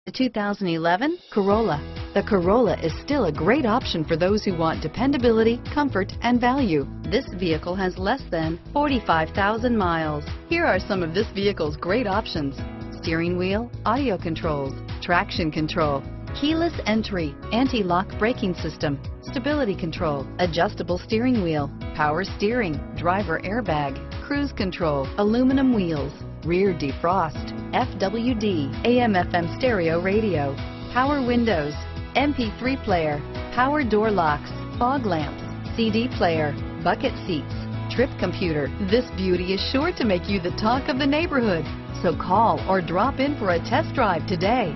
The 2011 Corolla. The Corolla is still a great option for those who want dependability, comfort, and value. This vehicle has less than 45,000 miles. Here are some of this vehicle's great options: steering wheel audio controls, traction control, keyless entry, anti-lock braking system, stability control, adjustable steering wheel, power steering, driver airbag, cruise control, aluminum wheels, rear defrost, FWD, AM/FM stereo radio, power windows, MP3 player, power door locks, fog lamps, CD player, bucket seats, trip computer. This beauty is sure to make you the talk of the neighborhood. So call or drop in for a test drive today.